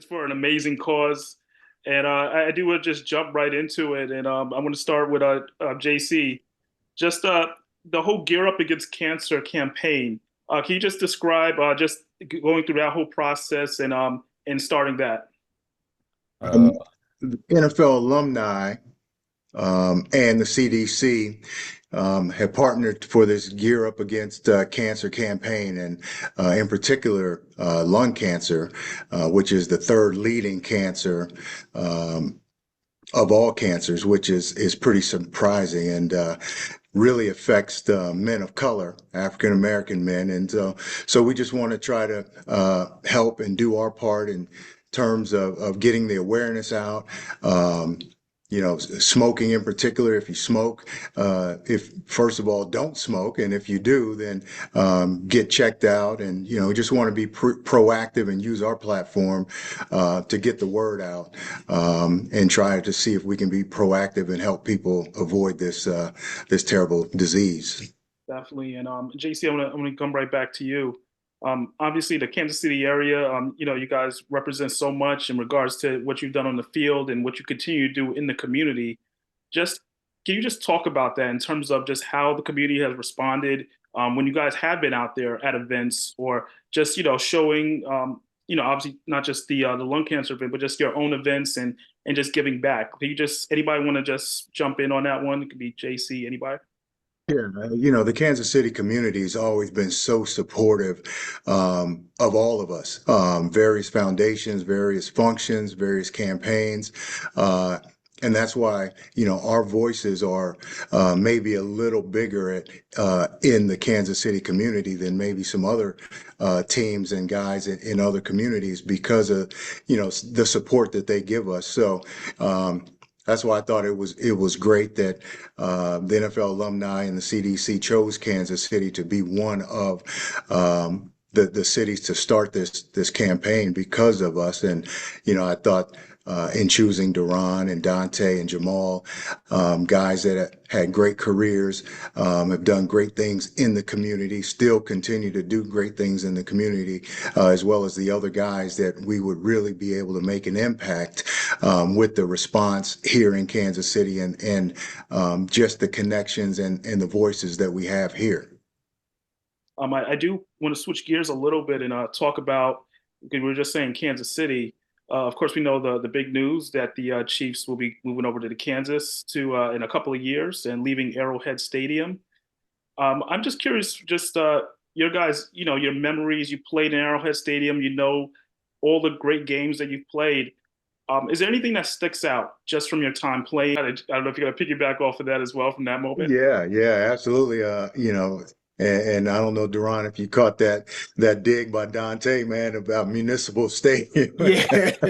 for an amazing cause. And I do want to just jump right into it. And I'm going to start with JC. Just the whole Gear Up Against Cancer campaign. Can you just describe just going through that whole process and starting that? Um, NFL Alumni and the CDC have partnered for this Gear Up Against Cancer campaign, and in particular, lung cancer, which is the third leading cancer of all cancers, which is pretty surprising and really affects the men of color, African American men, and so we just want to try to help and do our part in terms of getting the awareness out. Smoking in particular, if you smoke, if first of all, don't smoke. And if you do, then get checked out. And, we just want to be proactive and use our platform to get the word out and try to see if we can be proactive and help people avoid this terrible disease. Definitely. And JC, I'm gonna come right back to you. Obviously, the Kansas City area, you guys represent so much in regards to what you've done on the field and what you continue to do in the community. Just can you just talk about that in terms of just how the community has responded when you guys have been out there at events or just showing obviously not just the lung cancer event, but just your own events and just giving back. Can you just anybody want to just jump in on that one? It could be JC, anybody. Yeah, the Kansas City community has always been so supportive of all of us, various foundations, various functions, various campaigns. And that's why, our voices are maybe a little bigger in the Kansas City community than maybe some other teams and guys in other communities because of, the support that they give us. So, that's why I thought it was great that the NFL Alumni and the CDC chose Kansas City to be one of the cities to start this campaign because of us. And I thought in choosing Duran and Dante and Jamal, guys that had great careers, have done great things in the community, still continue to do great things in the community, as well as the other guys that we would really be able to make an impact with the response here in Kansas City and just the connections and the voices that we have here. I do want to switch gears a little bit and talk about, because we were just saying Kansas City. Of course, we know the big news that the Chiefs will be moving over to the Kansas to in a couple of years and leaving Arrowhead Stadium. I'm just curious, just your guys, your memories. You played in Arrowhead Stadium. All the great games that you've played. Is there anything that sticks out just from your time playing? I don't know if you're gonna piggyback off of that as well from that moment. Yeah, absolutely. And I don't know, Duran, if you caught that dig by Dante, man, about Municipal Stadium. Yeah.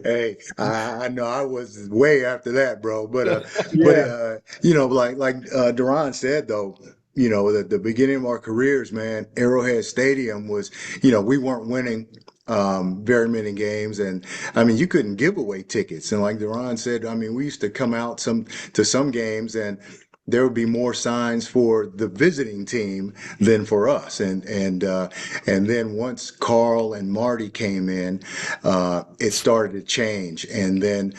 Hey, I know I was way after that, bro. But Yeah. like Duran said though, at the beginning of our careers, man, Arrowhead Stadium was, we weren't winning very many games, and I mean you couldn't give away tickets. And like Duran said, I mean we used to come out to some games and there would be more signs for the visiting team than for us. And then once Carl and Marty came in, it started to change. And then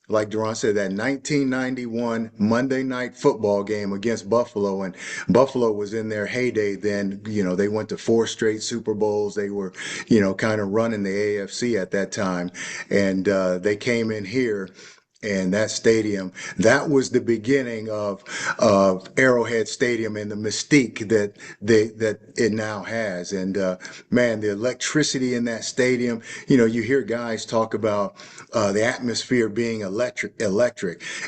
like Duran said, that 1991 Monday Night Football game against Buffalo, and Buffalo was in their heyday then. They went to four straight Super Bowls. They were, kind of running the AFC at that time, and they came in here. And that stadium, that was the beginning of Arrowhead Stadium and the mystique that it now has. And man, the electricity in that stadium, you hear guys talk about the atmosphere being electric.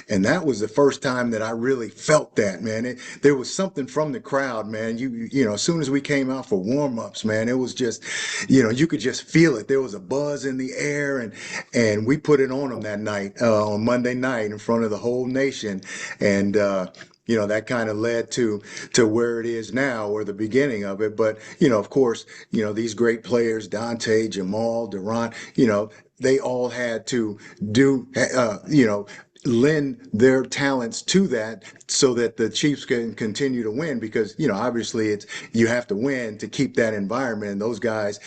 And that was the first time that I really felt that, man. There was something from the crowd, man. As soon as we came out for warm-ups, man, it was just, you could just feel it. There was a buzz in the air, and we put it on them that night on Monday night in front of the whole nation. And that kind of led to where it is now, or the beginning of it. But of course, these great players, Dante, Jamal, Duran, they all had to do lend their talents to that so that the Chiefs can continue to win because, obviously you have to win to keep that environment. And those guys,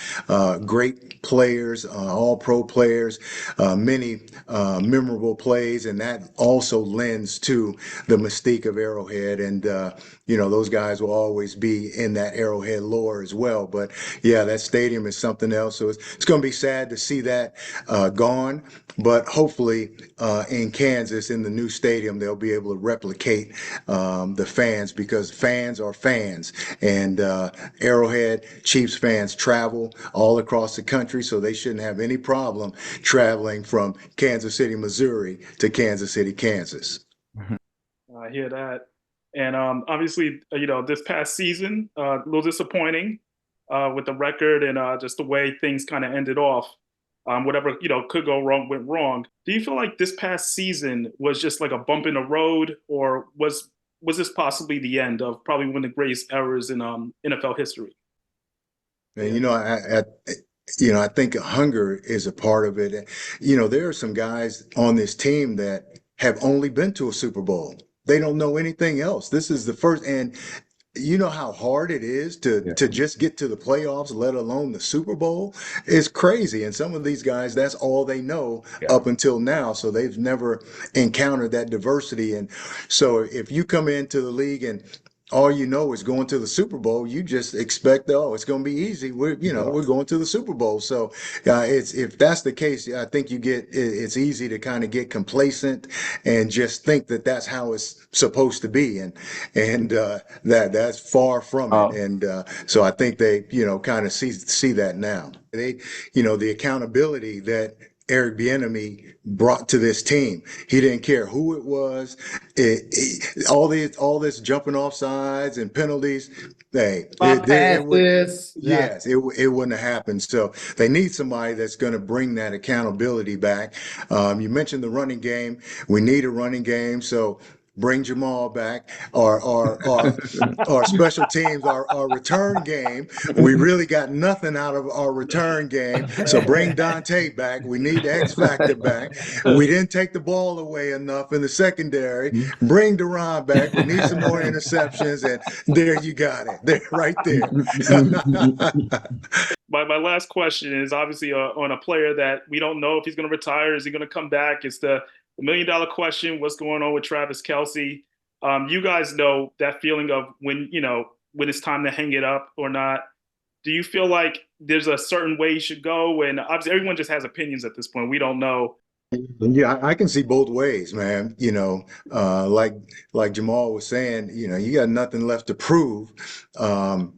great players, all pro players, many memorable plays. And that also lends to the mystique of Arrowhead. And, those guys will always be in that Arrowhead lore as well. But yeah, that stadium is something else. So it's going to be sad to see that gone. But hopefully in Kansas, in the new stadium, they'll be able to replicate the fans because fans are fans. And Arrowhead Chiefs fans travel all across the country, so they shouldn't have any problem traveling from Kansas City, Missouri to Kansas City, Kansas. I hear that. And obviously, this past season, a little disappointing with the record and just the way things kind of ended off. Whatever could go wrong went wrong. Do you feel like this past season was just like a bump in the road, or was this possibly the end of probably one of the greatest eras in NFL history? And I think hunger is a part of it. There are some guys on this team that have only been to a Super Bowl. They don't know anything else. This is the first, and you know how hard it is to just get to the playoffs, let alone the Super Bowl. It's crazy. And some of these guys, that's all they know up until now. So they've never encountered that diversity. And so if you come into the league and all you know is going to the Super Bowl, you just expect, oh, it's going to be easy. We're going to the Super Bowl. So it's if that's the case, I think it's easy to kind of get complacent and just think that that's how it's supposed to be, and that's far from it. And so I think they kind of see that now. They the accountability that Eric Bieniemy brought to this team. He didn't care who it was. All this jumping off sides and penalties. Yes, it wouldn't have happened. So they need somebody that's going to bring that accountability back. You mentioned the running game. We need a running game. So bring Jamal back, our special teams, our return game. We really got nothing out of our return game. So bring Dante back. We need the X factor back. We didn't take the ball away enough in the secondary. Bring Duran back. We need some more interceptions. And there you got it. There, right there. My last question is obviously on a player that we don't know if he's going to retire. Is he going to come back? It's the $1 million question. What's going on with Travis Kelce? You guys know that feeling of when it's time to hang it up or not. Do you feel like there's a certain way you should go? And obviously everyone just has opinions at this point. We don't know. Yeah, I can see both ways, man. Like Jamal was saying, you got nothing left to prove.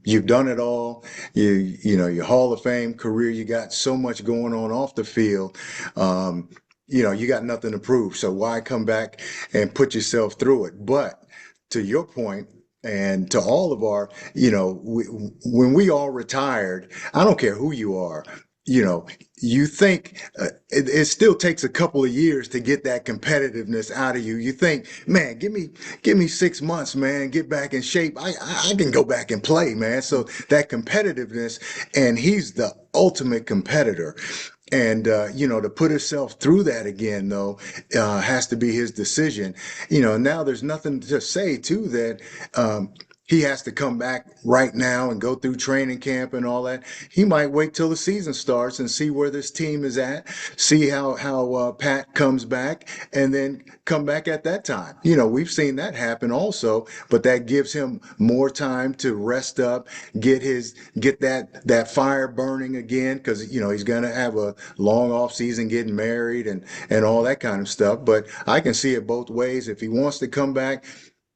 You've done it all. Your Hall of Fame career, you got so much going on off the field. You got nothing to prove. So why come back and put yourself through it? But to your point, and to all of our, when we all retired, I don't care who you are, you think it still takes a couple of years to get that competitiveness out of you. You think, man, give me 6 months, man, get back in shape. I can go back and play, man. So that competitiveness, and he's the ultimate competitor. And, to put himself through that again, though, has to be his decision. Now there's nothing to say, too, that he has to come back right now and go through training camp and all that. He might wait till the season starts and see where this team is at, see how Pat comes back, and then come back at that time. We've seen that happen also, but that gives him more time to rest up, get that fire burning again, because he's gonna have a long off season, getting married and all that kind of stuff. But I can see it both ways. If he wants to come back,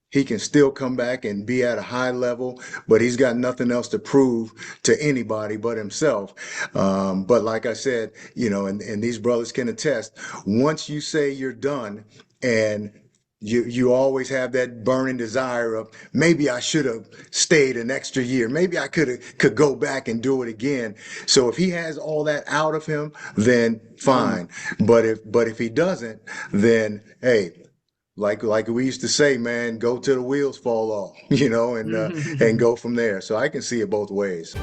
he can still come back and be at a high level, but he's got nothing else to prove to anybody but himself. But like I said, and these brothers can attest, once you say you're done, and you always have that burning desire of, maybe I should have stayed an extra year. Maybe I could go back and do it again. So if he has all that out of him, then fine. But if he doesn't, then hey, like we used to say, man, go till the wheels fall off, and go from there. So I can see it both ways.